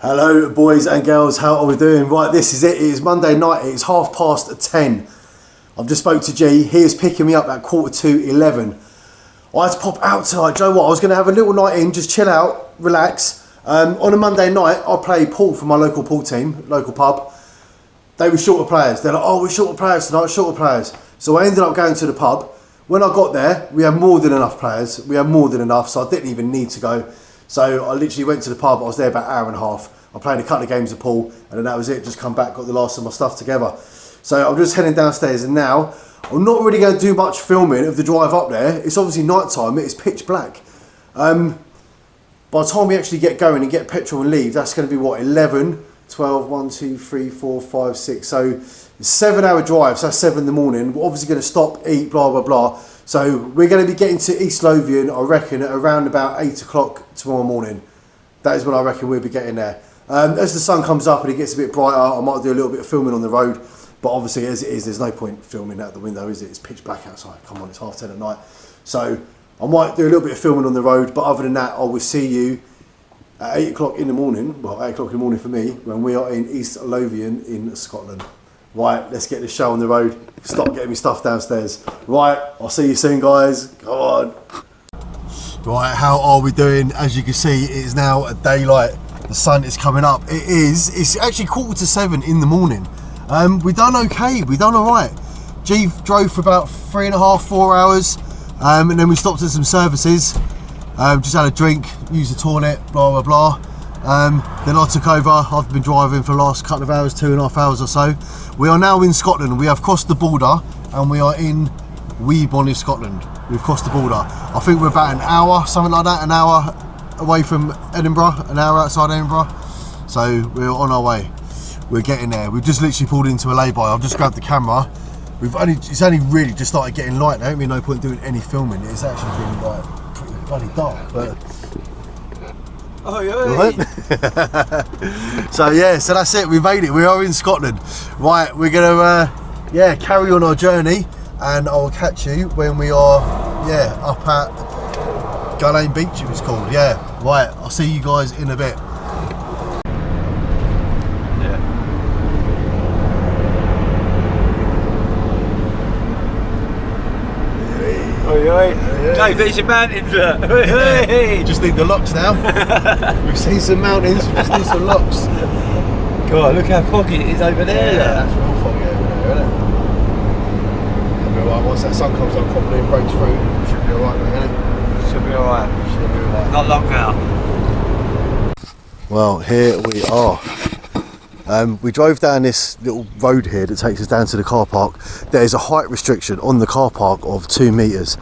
Hello boys and girls, how are we doing? Right, this is it. It is Monday night, it's 10:30. I've just spoke to G, he is picking me up at 11:45. I had to pop out tonight. Joe, what? I was going to have a little night in, just chill out, relax. On a Monday night, I play pool for my local pool team, local pub. They were short of players. They're like, oh, we're short of players tonight, short of players. So I ended up going to the pub. When I got there, we had more than enough players. We had more than enough, so I didn't even need to go. So I literally went to the pub. I was there about an hour and a half. I played a couple of games of pool, and then that was it. Just come back, got the last of my stuff together. So I'm just heading downstairs, and now I'm not really going to do much filming of the drive up there. It's obviously night time. It's pitch black. By the time we actually get going and get petrol and leave, that's going to be what, 11, 12, 1, 2, 3, 4, 5, 6. So it's a 7-hour drive. So that's 7 in the morning. We're obviously going to stop, eat, blah blah blah. So we're going to be getting to East Lothian, I reckon, at around about 8 o'clock tomorrow morning. That is when I reckon we'll be getting there. As the sun comes up and it gets a bit brighter, I might do a little bit of filming on the road. But obviously, as it is, there's no point filming out the window, is it? It's pitch black outside. Come on, it's 10:30 at night. So I might do a little bit of filming on the road. But other than that, I will see you at 8 o'clock in the morning. Well, 8 o'clock in the morning for me, when we are in East Lothian in Scotland. Right, let's get this show on the road. Stop getting me stuff downstairs. Right, I'll see you soon, guys. Come on. Right, how are we doing? As you can see, it is now a daylight. The sun is coming up. It's actually 7:15 in the morning. We done okay, we done all right. G drove for about 3.5, 4 hours, and then we stopped at some services. Just had a drink, used the toilet, blah, blah, blah. Then I took over. I've been driving for the last couple of hours, 2.5 hours or so. We are now in Scotland. We have crossed the border and we are in Gullane, Scotland. We've crossed the border. I think we're about an hour, something like that, an hour away from Edinburgh, an hour outside Edinburgh. So we're on our way. We're getting there. We've just literally pulled into a lay-by. I've just grabbed the camera. It's only really just started getting light. There ain't been no point doing any filming. It's actually been like pretty bloody dark, but. Oh yeah. So yeah, so that's it. We made it. We are in Scotland. Right, we're gonna carry on our journey, and I'll catch you when we are up at Gullane Beach. It was called. Yeah. Right. I'll see you guys in a bit. Dave, there's your mountains. Just need the locks now. We've seen some mountains, we just need some locks. God, look how foggy it is over there. Yeah, that's real foggy over there, isn't it? It'll be alright once that sun comes up properly and breaks through. Should be alright, isn't it? Should be alright. Should be alright. Not long now. Well, here we are. We drove down this little road here that takes us down to the car park. There's a height restriction on the car park of 2 metres.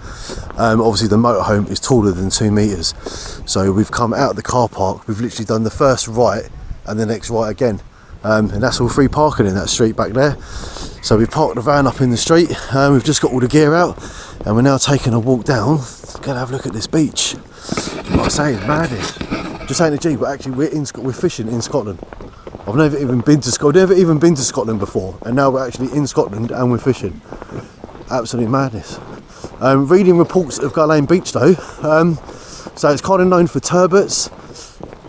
Obviously the motorhome is taller than 2 metres. So we've come out of the car park, we've literally done the first right and the next right again. And that's all free parking in that street back there. So we parked the van up in the street, we've just got all the gear out and we're now taking a walk down. Gonna have a look at this beach. Like I say, it's madness. Just saying to G, but actually we're fishing in Scotland. I've never even been to Scotland before, and now we're actually in Scotland and we're fishing. Absolute madness. Reading reports of Gullane Beach though, so it's kind of known for turbots,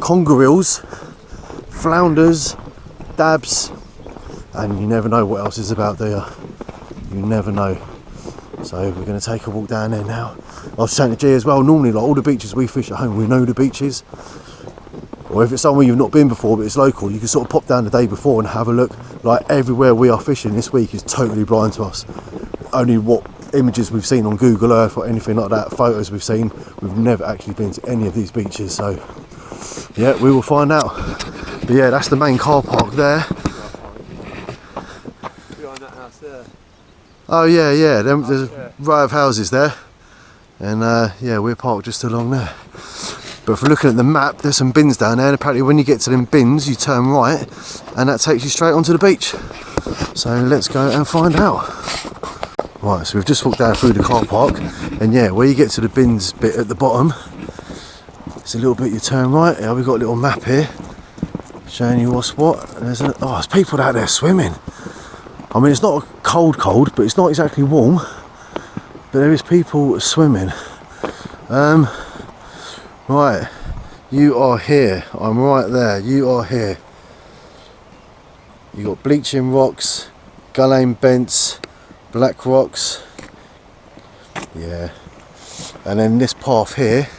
conger eels, flounders, dabs, and you never know what else is about there. You never know. So we're going to take a walk down there now. I was saying to G as well, normally like all the beaches we fish at home, we know the beaches. Or if it's somewhere you've not been before but it's local, you can sort of pop down the day before and have a look. Like everywhere we are fishing this week is totally blind to us. Only what images we've seen on Google Earth or anything like that, photos we've seen. We've never actually been to any of these beaches, so yeah, we will find out. But yeah, that's the main car park there. Behind that house there. Oh yeah, there's a row of houses there. And yeah, we're parked just along there. But if we're looking at the map, there's some bins down there, and apparently when you get to them bins, you turn right, and that takes you straight onto the beach. So let's go and find out. Right, so we've just walked down through the car park, and yeah, where you get to the bins bit at the bottom, it's a little bit you turn right. Yeah, we've got a little map here, showing you what's what. And there's people out there swimming. I mean, it's not cold, but it's not exactly warm. But there is people swimming. Right, You are here. I'm right there. You are here. You got bleaching rocks, Gullane bents, black rocks. Yeah. And then this path here,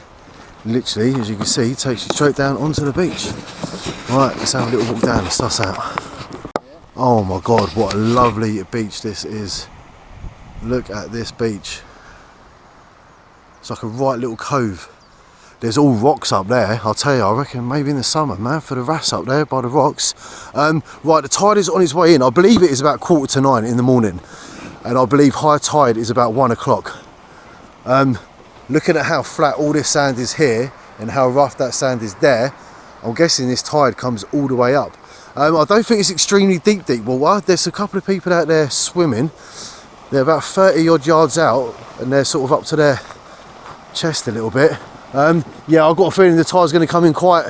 literally, as you can see, takes you straight down onto the beach. Right, let's have a little walk down and suss out. Oh my God, what a lovely beach this is. Look at this beach. It's like a right little cove. There's all rocks up there. I'll tell you, I reckon maybe in the summer, man, for the wrasse up there by the rocks. Right, the tide is on its way in. I believe it is about 8:45 in the morning. And I believe high tide is about 1 o'clock. Looking at how flat all this sand is here and how rough that sand is there, I'm guessing this tide comes all the way up. I don't think it's extremely deep water. There's a couple of people out there swimming. They're about 30 odd yards out and they're sort of up to their chest a little bit. Yeah, I've got a feeling the tide's going to come in quite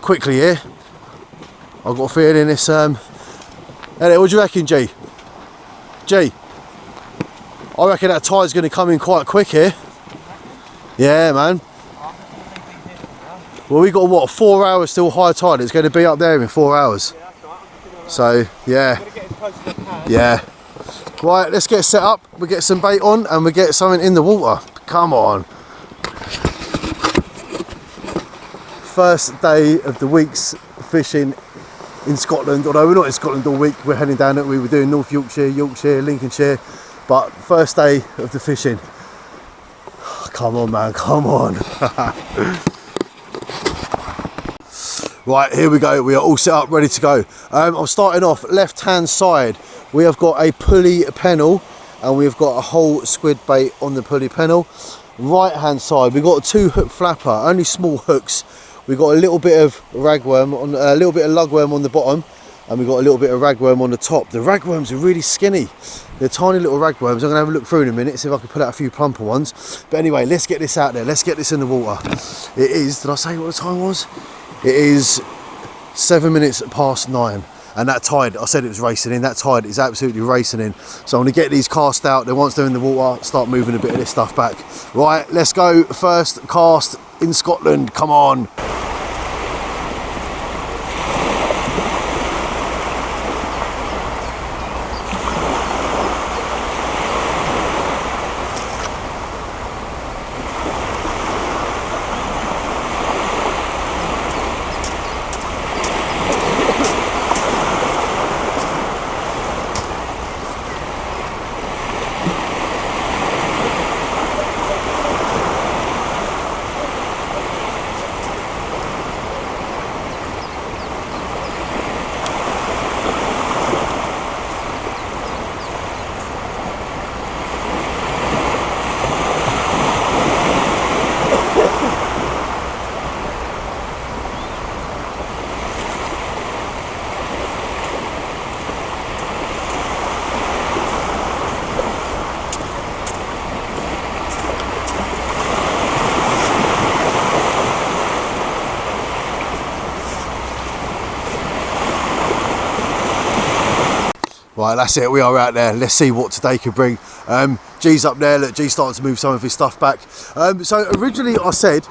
quickly here. I've got a feeling it's... Hey, what do you reckon, G? G? I reckon that tide's going to come in quite quick here. Yeah, man. Well, we got what, 4 hours till high tide. It's going to be up there in 4 hours. So, yeah. Yeah. Right, let's get set up. We get some bait on and we get something in the water. Come on. First day of the week's fishing in Scotland. Although we're not in Scotland all week, we're heading down it. We were doing North Yorkshire, Yorkshire, Lincolnshire. But first day of the fishing. Come on, man, come on. Right, here we go. We are all set up, ready to go. I'm starting off left hand side. We have got a pulley pennel and we've got a whole squid bait on the pulley pennel. Right hand side, we've got a 2-hook flapper, only small hooks. We've got a little bit of ragworm, on a little bit of lugworm on the bottom, and we've got a little bit of ragworm on the top. The ragworms are really skinny. They're tiny little ragworms. I'm going to have a look through in a minute, see if I can pull out a few plumper ones. But anyway, let's get this out there. Let's get this in the water. It is, did I say what the time was? It is 7 minutes past 9. And that tide, I said it was racing in, that tide is absolutely racing in. So I'm going to get these cast out. Then once they're in the water, start moving a bit of this stuff back. Right, let's go. First cast in Scotland. Come on. Right, that's it, we are out there. Let's see what today could bring. G's up there, look, G's starting to move some of his stuff back. So originally I said,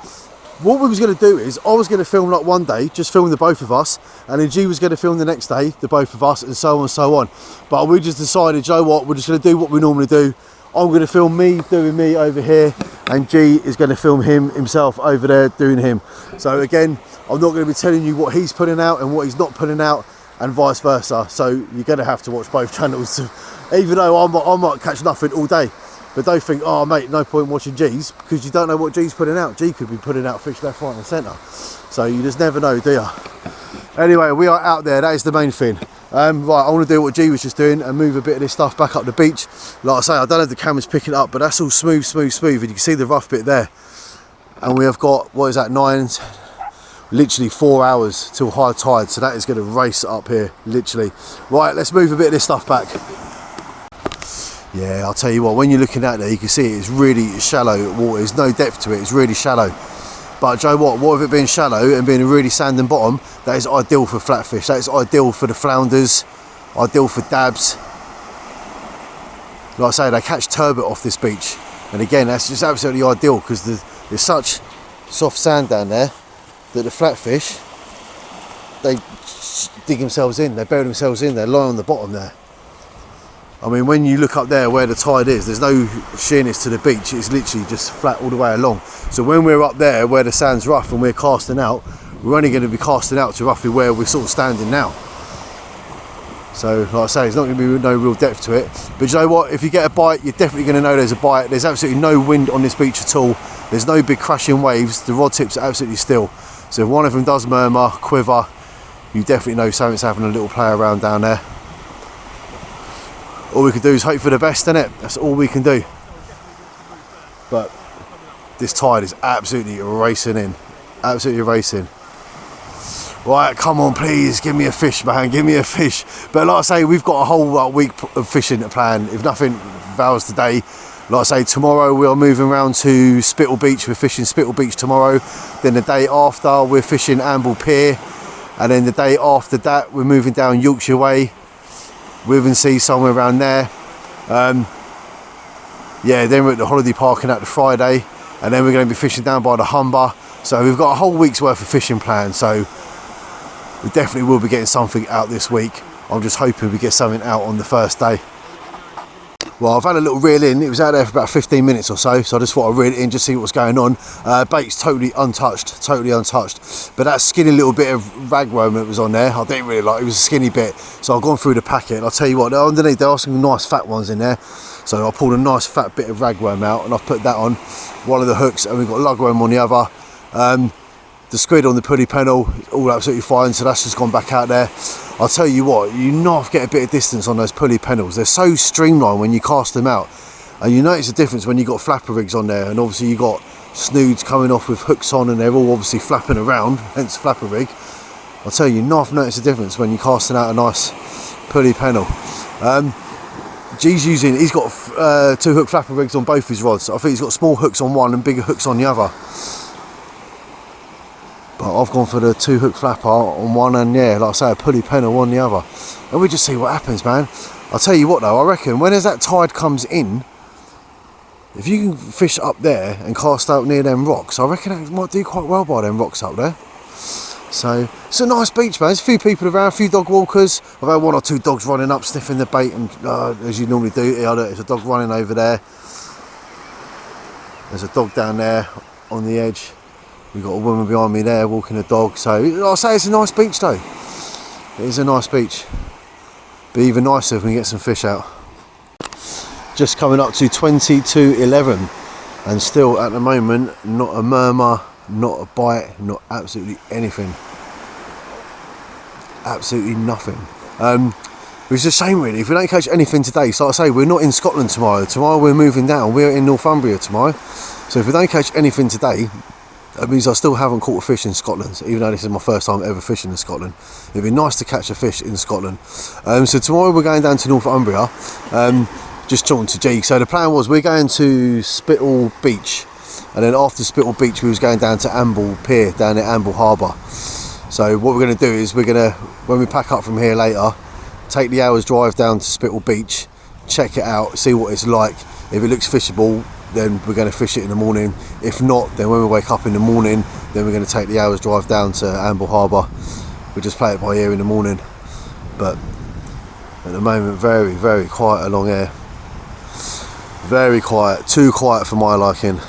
what we was going to do is, I was going to film like one day, just film the both of us, and then G was going to film the next day, the both of us, and so on and so on. But we just decided, you know what, we're just going to do what we normally do. I'm going to film me doing me over here, and G is going to film himself over there doing him. So again, I'm not going to be telling you what he's putting out and what he's not putting out, and vice versa. So you're going to have to watch both channels, even though I might catch nothing all day. But don't think, oh mate, no point watching G's, because you don't know what G's putting out. G could be putting out fish left, right and centre. So you just never know, do you? Anyway, we are out there, that is the main thing. Right, I want to do what G was just doing and move a bit of this stuff back up the beach. Like I say, I don't know if the camera's picking it up, but that's all smooth, smooth, smooth, and you can see the rough bit there. And we have got, what is that, literally 4 hours till high tide, so that is going to race up here, literally. Right, let's move a bit of this stuff back. Yeah, I'll tell you what, when you're looking out there, you can see it's really shallow water. There's no depth to it, it's really shallow. But Joe, what with it being shallow and being a really sand and bottom, that is ideal for flatfish. That is ideal for the flounders, ideal for dabs. Like I say, they catch turbot off this beach. And again, that's just absolutely ideal because there's such soft sand down there. that the flatfish, they dig themselves in, they bury themselves in, they lie on the bottom there. I mean, when you look up there where the tide is, there's no sheerness to the beach, it's literally just flat all the way along. So when we're up there where the sand's rough and we're casting out, we're only going to be casting out to roughly where we're sort of standing now. So like I say, there's not going to be no real depth to it. But you know what, if you get a bite, you're definitely going to know there's a bite. There's absolutely no wind on this beach at all. There's no big crashing waves, the rod tips are absolutely still. So if one of them does murmur, quiver, you definitely know something's having a little play around down there. All we can do is hope for the best, innit? That's all we can do. But this tide is absolutely racing in. Absolutely racing. Right, come on, please, give me a fish, man, give me a fish. But like I say, we've got a whole week of fishing to plan. If nothing fails today, like I say, tomorrow we are moving around to Spittle Beach. We're fishing Spittle Beach tomorrow. Then the day after, we're fishing Amble Pier. And then the day after that, we're moving down Yorkshire Way. Withensea, somewhere around there. Yeah, then we're at the holiday parking at the Friday, and then we're going to be fishing down by the Humber. So we've got a whole week's worth of fishing planned, so we definitely will be getting something out this week. I'm just hoping we get something out on the first day. Well, I've had a little reel in. It was out there for about 15 minutes or so, so I just thought I'd reel it in, just see what's going on. Bait's totally untouched, totally untouched. But that skinny little bit of ragworm that was on there, I didn't really like. It was a skinny bit, so I've gone through the packet, and I'll tell you what, underneath there are some nice fat ones in there. So I pulled a nice fat bit of ragworm out, and I've put that on one of the hooks, and we've got lugworm on the other. The squid on the pulley pennel, all absolutely fine, so that's just gone back out there. I'll tell you what, you not get a bit of distance on those pulley pennels. They're so streamlined when you cast them out, and you notice the difference when you've got flapper rigs on there, and obviously you've got snoods coming off with hooks on, and they're all obviously flapping around, hence flapper rig. I'll tell you, not notice the difference when you're casting out a nice pulley pennel. He's got 2 hook flapper rigs on both his rods. I think he's got small hooks on one and bigger hooks on the other. But I've gone for the 2 hook flapper on one, and yeah, like I say, a pulley pennel on the other. And we just see what happens, man. I'll tell you what though, I reckon when that tide comes in, if you can fish up there and cast out near them rocks, I reckon it might do quite well by them rocks up there. So it's a nice beach, man. There's a few people around, a few dog walkers. I've had 1 or 2 dogs running up, sniffing the bait, and as you normally do, there's a dog running over there. There's a dog down there on the edge. We've got a woman behind me there walking a dog. So I'll say it's a nice beach though. It is a nice beach. Be even nicer if we get some fish out. Just coming up to 20 to 11, and still at the moment not a murmur, not a bite, not absolutely anything. Absolutely nothing. Which is a shame really, if we don't catch anything today. So like I say, we're not in Scotland tomorrow. Tomorrow we're moving down, we're in Northumbria tomorrow. So if we don't catch anything today, that means I still haven't caught a fish in Scotland, even though this is my first time ever fishing in Scotland. It'd be nice to catch a fish in Scotland. So tomorrow we're going down to Northumbria, just talking to G. So the plan was we're going to Spittle Beach, and then after Spittle Beach we was going down to Amble Pier, down at Amble Harbour. So what we're going to do is we're going to, when we pack up from here later, take the hour's drive down to Spittle Beach, check it out, see what it's like. If it looks fishable, then we're going to fish it in the morning. If not, then when we wake up in the morning, then we're going to take the hour's drive down to Amble Harbour. We'll just play it by ear in the morning. But at the moment, very, very quiet along here. Very quiet, too quiet for my liking.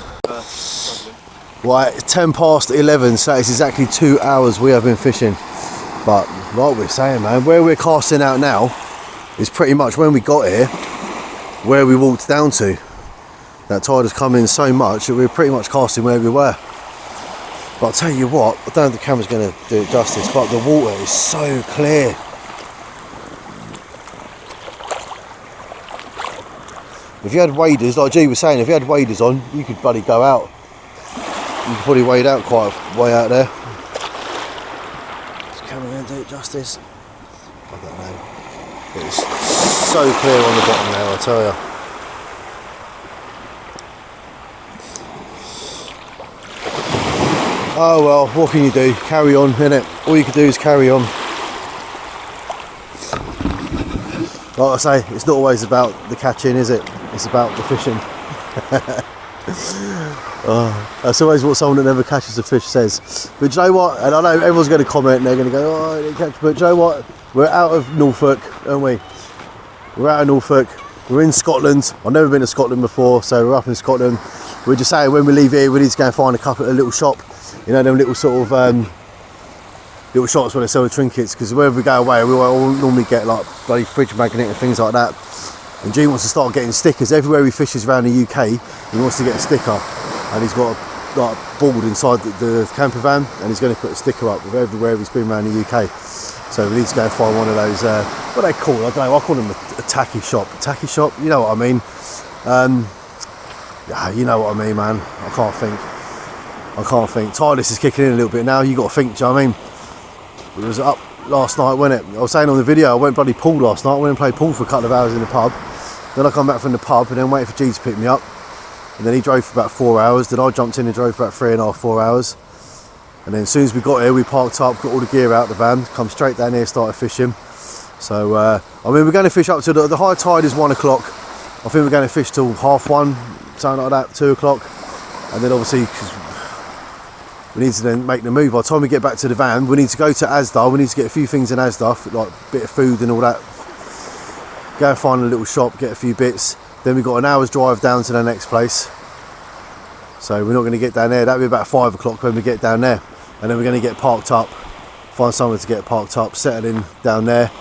Right, 10 past 11, so it's exactly 2 hours we have been fishing. But like we're saying, man, where we're casting out now is pretty much when we got here, where we walked down to. That tide has come in so much that we're pretty much casting where we were. But I'll tell you what, I don't know if the camera's going to do it justice, but the water is so clear. If you had waders, like G was saying, if you had waders on, you could bloody go out. You could probably wade out quite a way out there. Is the camera going to do it justice? I don't know. It's so clear on the bottom now, I tell you. Oh well, what can you do? Carry on, innit? All you can do is carry on. Like I say, it's not always about the catching, is it? It's about the fishing. That's always what someone that never catches a fish says. But do you know what? And I know everyone's going to comment and they're going to go, oh, I didn't catch. But do you know what? We're out of Norfolk, aren't we? We're out of Norfolk. We're in Scotland. I've never been to Scotland before, so we're up in Scotland. We're just saying when we leave here, we need to go and find a couple of little shop. You know, them little sort of little shops where they sell the trinkets. Because wherever we go away, we all normally get like bloody fridge magnet and things like that. And G wants to start getting stickers. Everywhere he fishes around the UK, he wants to get a sticker. And he's got a like, board inside the camper van, and he's going to put a sticker up with everywhere he's been around the UK. So we need to go and find one of those, what are they called? I don't know, I call them a tacky shop. A tacky shop, you know what I mean? Yeah, you know what I mean, man. I can't think. Tiredness is kicking in a little bit now. You got to think, do you know what I mean? It was up last night, wasn't it? I was saying on the video, I went bloody pool last night. I went and played pool for a couple of hours in the pub. Then I come back from the pub and then waited for G to pick me up. And then he drove for about 4 hours. Then I jumped in and drove for about 3.5, 4 hours. And then as soon as we got here, we parked up, got all the gear out of the van, come straight down here, started fishing. So, I mean, we're going to fish up to the high tide is 1 o'clock. I think we're going to fish till 1:30, something like that, 2 o'clock. And then obviously, because we need to then make the move. By the time we get back to the van, we need to go to Asda. We need to get a few things in Asda, like a bit of food and all that. Go and find a little shop, get a few bits. Then we've got an hour's drive down to the next place. So we're not going to get down there. That'll be about 5 o'clock when we get down there. And then we're going to get parked up, find somewhere to get parked up, settle in down there.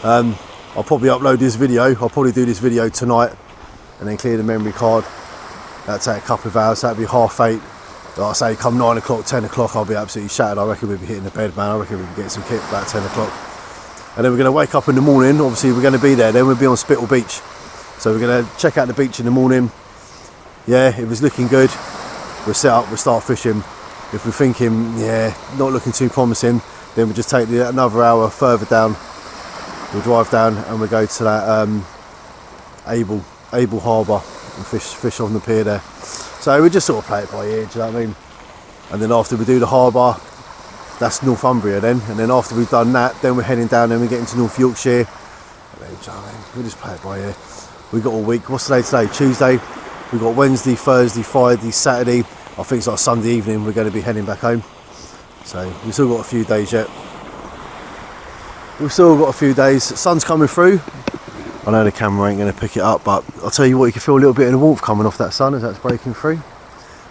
I'll probably upload this video. I'll probably do this video tonight and then clear the memory card. That'll take a couple of hours. That'll be 8:30. Like I say, come 9 o'clock, 10 o'clock, I'll be absolutely shattered. I reckon we'll be hitting the bed, man. I reckon we can get some kit about 10 o'clock. And then we're going to wake up in the morning. Obviously, we're going to be there. Then we'll be on Spittal Beach. So we're going to check out the beach in the morning. Yeah, it was looking good. We'll set up, we'll start fishing. If we're thinking, yeah, not looking too promising, then we'll just take another hour further down. We'll drive down and we'll go to that Able Harbour and fish on the pier there. So we just sort of play it by ear, do you know what I mean? And then after we do the harbour, that's Northumbria then. And then after we've done that, then we're heading down and we get into North Yorkshire. And then, do you know what I mean? We'll just play it by ear. We've got all week. What's the day today? Tuesday. We've got Wednesday, Thursday, Friday, Saturday. I think it's like Sunday evening we're going to be heading back home. So we've still got a few days yet. We've still got a few days. Sun's coming through. I know the camera ain't going to pick it up, but I'll tell you what, you can feel a little bit of the warmth coming off that sun as that's breaking through.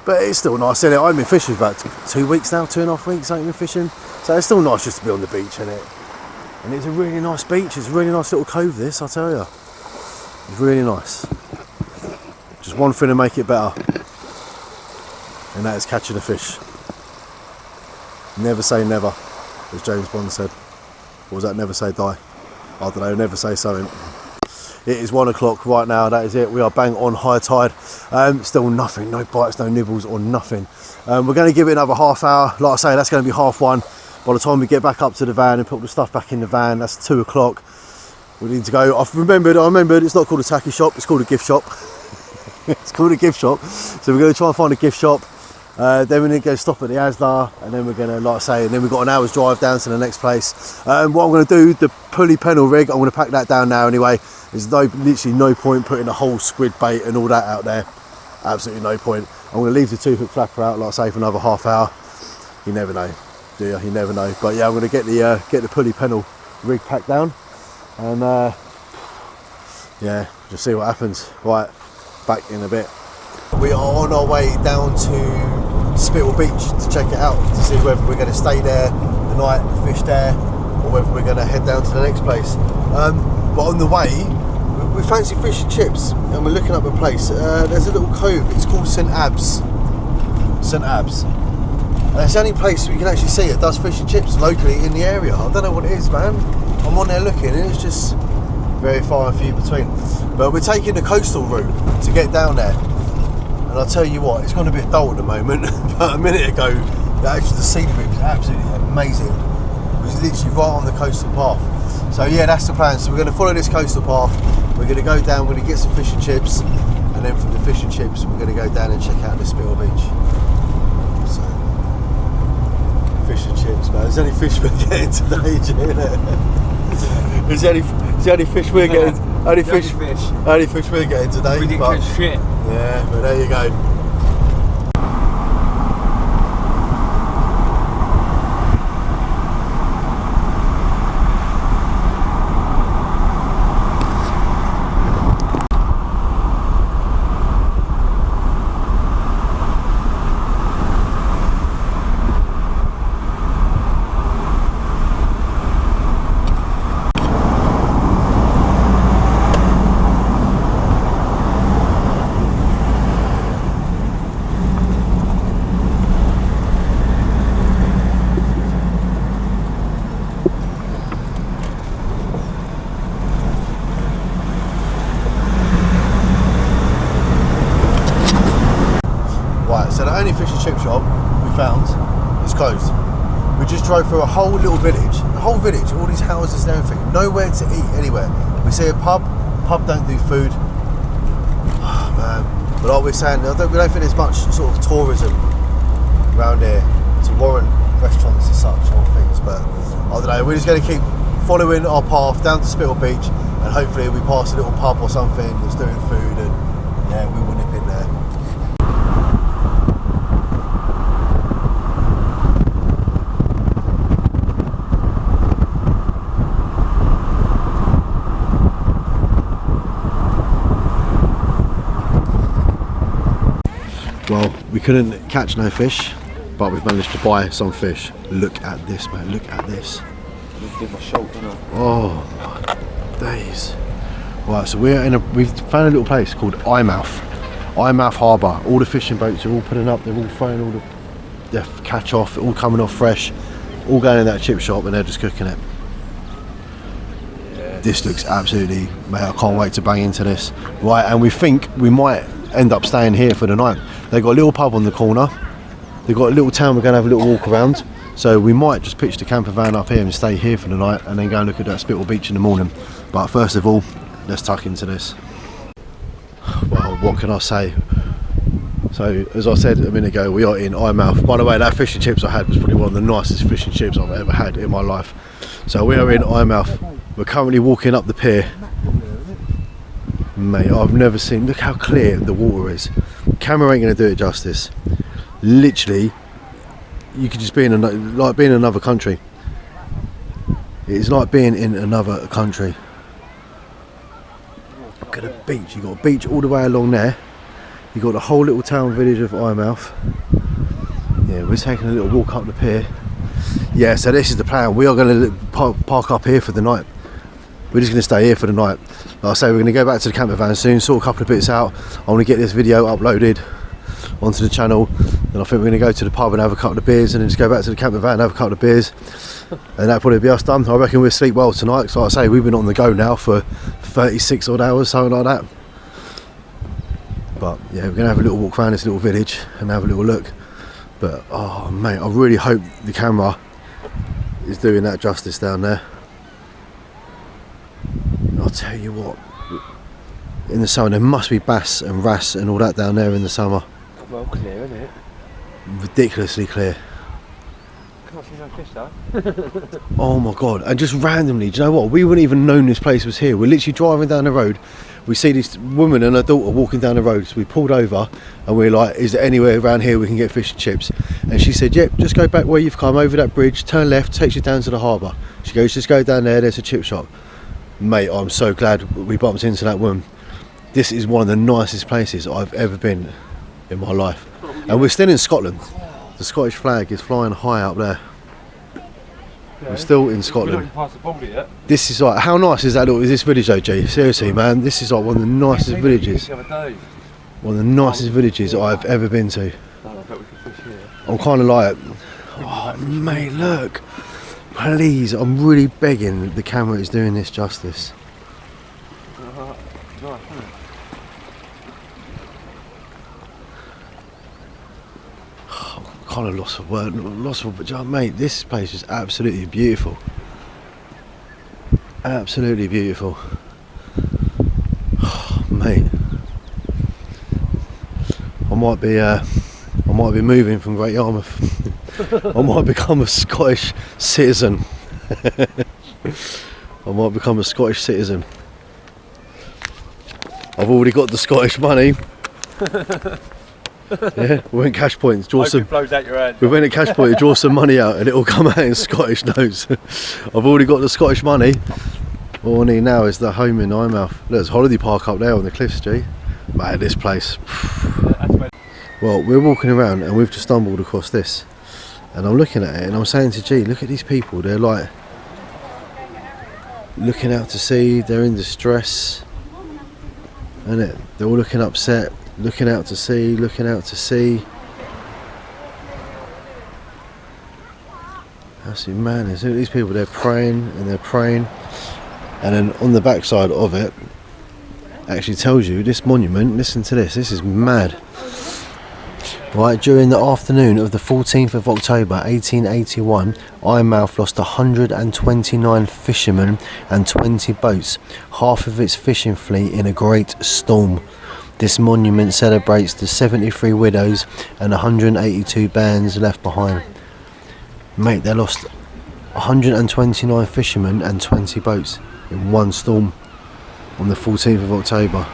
But it's still nice, isn't it? I've been fishing for about 2 weeks now, 2.5 weeks I ain't been fishing. So it's still nice just to be on the beach, isn't it? And it's a really nice beach. It's a really nice little cove, this, I'll tell you. It's really nice. Just one thing to make it better, and that is catching a fish. Never say never, as James Bond said. Or was that never say die? I don't know, never say something. It is 1 o'clock right now, that is it. We are bang on high tide. Still nothing, no bites, no nibbles or nothing. We're going to give it another half hour. Like I say, that's going to be 1:30. By the time we get back up to the van and put the stuff back in the van, that's 2 o'clock. We need to go. I remembered it's not called a tacky shop, it's called a gift shop. It's called a gift shop. So we're going to try and find a gift shop. Then we need to go stop at the Asda, and then we're going to, like I say, and then we've got an hour's drive down to the next place. What I'm going to do, the pulley pennel rig, I'm going to pack that down now anyway. There's literally no point putting the whole squid bait and all that out there. Absolutely no point. I'm going to leave the 2-hook flapper out, like I say, for another half hour. You never know, do you? You never know. But yeah, I'm going to get the pulley pennel rig packed down, and yeah, just see what happens. Right, back in a bit. We are on our way down to Spittal Beach to check it out, to see whether we're going to stay there the night, fish there, or whether we're going to head down to the next place. But on the way, we fancy fish and chips, and we're looking up a place. There's a little cove, it's called St Abs. St Abs. And it's the only place we can actually see that does fish and chips locally in the area. I don't know what it is, man. I'm on there looking, and it's just very far and few between. But we're taking the coastal route to get down there. And I'll tell you what, it's gone a bit dull at the moment, but a minute ago, the scenery was absolutely amazing. It was literally right on the coastal path. So yeah, that's the plan. So we're going to follow this coastal path, we're going to go down, we're going to get some fish and chips, and then from the fish and chips, we're going to go down and check out the Spittal Beach. So, fish and chips, man. There's only fish we're getting today, Is the only fish we're getting? Only fish we're getting today. We didn't catch shit. Yeah, but there you go. just drove through a whole little village, all these houses and everything, nowhere to eat anywhere. We see a pub don't do food. Oh, man. But like we're saying, we don't think there's much sort of tourism around here to warrant restaurants and such or things, but I don't know, we're just going to keep following our path down to Spittle Beach, and hopefully we pass a little pub or something that's doing food, and yeah, we will nip in there. Well, we couldn't catch no fish, but we've managed to buy some fish. Look at this, man, look at this. Oh, my days. Right, so we've found a little place called Eyemouth Harbour. All the fishing boats are all putting up, they're all throwing all their catch off, all coming off fresh, all going in that chip shop, and they're just cooking it. Yeah. This looks absolutely, mate, I can't wait to bang into this. Right, and we think we might end up staying here for the night. They've got a little pub on the corner, they've got a little town we're going to have a little walk around, so we might just pitch the camper van up here and stay here for the night, and then go and look at that Spittle Beach in the morning. But first of all, let's tuck into this. Well, what can I say? So, as I said a minute ago, we are in Eyemouth. By the way, that fish and chips I had was probably one of the nicest fish and chips I've ever had in my life. So we are in Eyemouth. We're currently walking up the pier. Mate, I've never seen, look how clear the water is. Camera ain't going to do it justice. Literally, you could just be in like being in another country. It's like being in another country. Look at the beach. You've got a beach all the way along there. You've got the whole little town village of Eyemouth. Yeah, we're taking a little walk up the pier. Yeah, so this is the plan. We are going to park up here for the night. We're just going to stay here for the night. Like I say, we're going to go back to the camper van soon, sort a couple of bits out. I want to get this video uploaded onto the channel, and I think we're going to go to the pub and have a couple of beers, and then just go back to the camper van and have a couple of beers, and that'll probably be us done. I reckon we'll sleep well tonight, so like I say, we've been on the go now for 36 odd hours, something like that. But yeah, we're going to have a little walk around this little village and have a little look. But oh mate, I really hope the camera is doing that justice down there. I'll tell you what, in the summer there must be bass and wrasse and all that down there in the summer. Well clear, isn't it? Ridiculously clear. Can't see no fish though. Oh my god, and just randomly, do you know what, we wouldn't even known this place was here. We're literally driving down the road, we see this woman and her daughter walking down the road, so we pulled over and we're like, is there anywhere around here we can get fish and chips? And she said, yep, just go back where you've come, over that bridge, turn left, takes you down to the harbour. She goes, just go down there, there's a chip shop. Mate, I'm so glad we bumped into that woman. This is one of the nicest places I've ever been in my life. And we're still in Scotland. The Scottish flag is flying high up there. We're still in Scotland. This is like, how nice is that? Is this village though, G? Seriously, man, this is like one of the nicest villages. One of the nicest villages I've ever been to. I'm kind of like, oh mate, look. Please, I'm really begging the camera is doing this justice. I'm kind of lost for words, mate, this place is absolutely beautiful. Absolutely beautiful. Oh, mate. I might be moving from Great Yarmouth. I might become a Scottish citizen. I might become a Scottish citizen. I've already got the Scottish money. Yeah, we went cash point, draw some. We went at cash point to draw some money out, and it will come out in Scottish notes. I've already got the Scottish money. All I need now is the home in Eyemouth. There's a holiday park up there on the cliffs, G. Mate, this place. Well, we're walking around and we've just stumbled across this. And I'm looking at it and I'm saying to G, look at these people, they're like looking out to sea, they're in distress, isn't it? They're all looking upset, looking out to sea, looking out to sea. Absolutely madness. Look at these people, they're praying and they're praying. And then on the backside of it actually tells you this monument, listen to this is mad. Right, during the afternoon of the 14th of October 1881, Eyemouth lost 129 fishermen and 20 boats, half of its fishing fleet in a great storm. This monument celebrates the 73 widows and 182 bands left behind. Mate, they lost 129 fishermen and 20 boats in one storm on the 14th of October.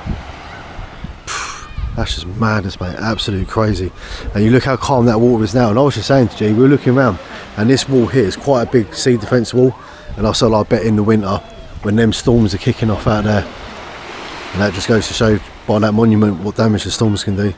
That's just madness, mate. Absolute crazy. And you look how calm that water is now. And I was just saying to G, we were looking around, and this wall here is quite a big sea defence wall. And I bet in the winter, when them storms are kicking off out there, and that just goes to show by that monument what damage the storms can do.